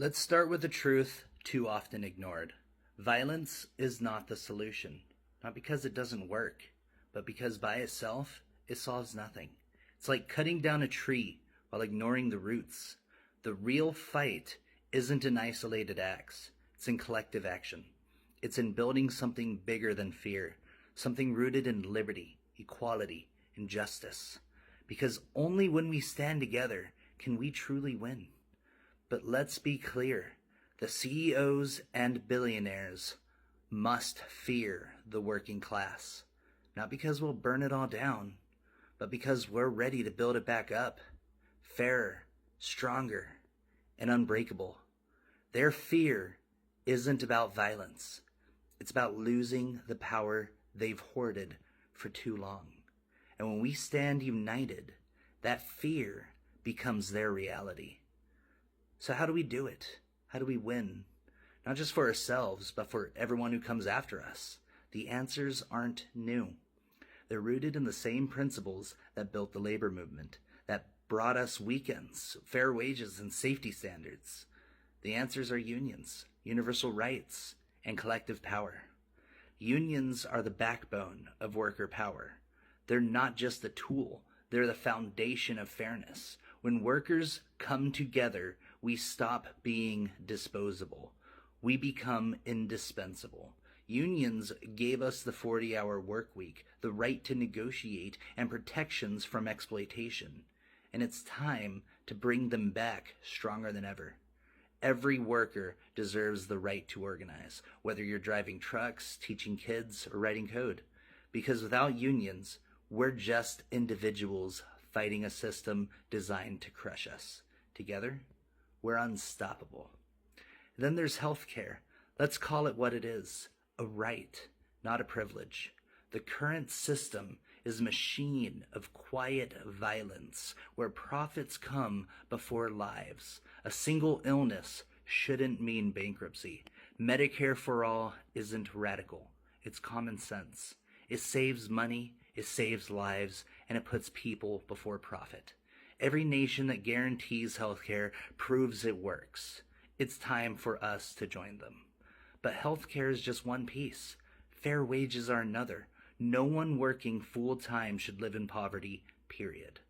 Let's start with the truth too often ignored. Violence is not the solution, not because it doesn't work, but because by itself it solves nothing. It's like cutting down a tree while ignoring the roots. The real fight isn't in isolated acts, it's in collective action. It's in building something bigger than fear, something rooted in liberty, equality, and justice. Because only when we stand together can we truly win. But let's be clear, the CEOs and billionaires must fear the working class. Not because we'll burn it all down, but because we're ready to build it back up, fairer, stronger, and unbreakable. Their fear isn't about violence. It's about losing the power they've hoarded for too long. And when we stand united, that fear becomes their reality. So how do we do it? How do we win? Not just for ourselves, but for everyone who comes after us. The answers aren't new. They're rooted in the same principles that built the labor movement, that brought us weekends, fair wages, and safety standards. The answers are unions, universal rights, and collective power. Unions are the backbone of worker power. They're not just a tool, they're the foundation of fairness. When workers come together, we stop being disposable. We become indispensable. Unions gave us the 40-hour work week, the right to negotiate, and protections from exploitation. And it's time to bring them back stronger than ever. Every worker deserves the right to organize, whether you're driving trucks, teaching kids, or writing code. Because without unions, we're just individuals fighting a system designed to crush us. Together, we're unstoppable. Then there's healthcare. Let's call it what it is, a right, not a privilege. The current system is a machine of quiet violence where profits come before lives. A single illness shouldn't mean bankruptcy. Medicare for all isn't radical. It's common sense. It saves money, it saves lives, and it puts people before profit. Every nation that guarantees healthcare proves it works. It's time for us to join them. But healthcare is just one piece. Fair wages are another. No one working full-time should live in poverty, period.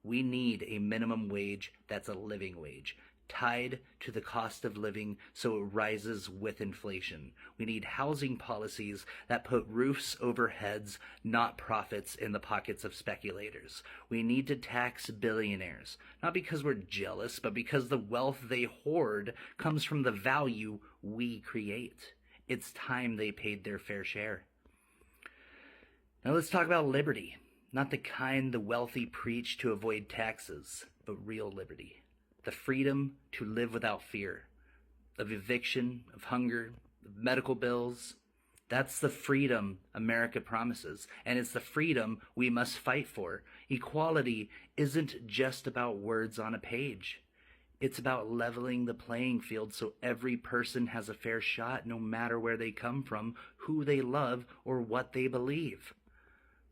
We need a minimum wage that's a living wage, tied to the cost of living so it rises with inflation. We need housing policies that put roofs over heads, not profits in the pockets of speculators. We need to tax billionaires, not because we're jealous, but because the wealth they hoard comes from the value we create. It's time they paid their fair share. Now let's talk about liberty, not the kind the wealthy preach to avoid taxes, but real liberty. The freedom to live without fear, of eviction, of hunger, of medical bills. That's the freedom America promises, and it's the freedom we must fight for. Equality isn't just about words on a page. It's about leveling the playing field so every person has a fair shot no matter where they come from, who they love, or what they believe.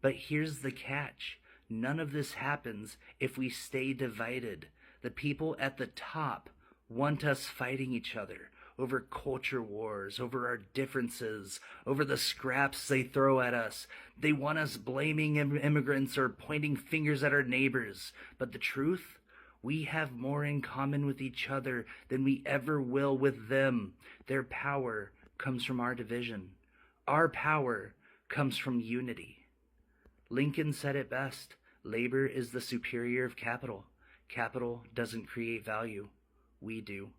But here's the catch. None of this happens if we stay divided. The people at the top want us fighting each other over culture wars, over our differences, over the scraps they throw at us. They want us blaming immigrants or pointing fingers at our neighbors. But the truth, we have more in common with each other than we ever will with them. Their power comes from our division. Our power comes from unity. Lincoln said it best, labor is the superior of capital. Capital doesn't create value. We do.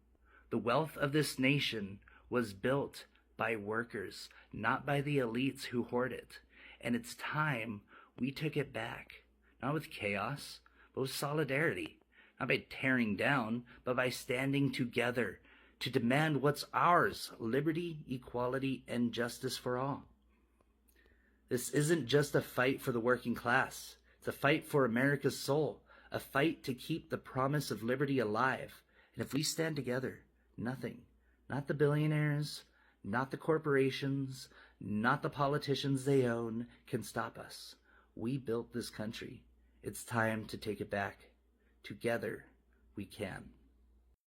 The wealth of this nation was built by workers, not by the elites who hoard it. And it's time we took it back, not with chaos, but with solidarity. Not by tearing down, but by standing together to demand what's ours, liberty, equality, and justice for all. This isn't just a fight for the working class. It's a fight for America's soul. A fight to keep the promise of liberty alive. And if we stand together, nothing, not the billionaires, not the corporations, not the politicians they own, can stop us. We built this country. It's time to take it back. Together, we can.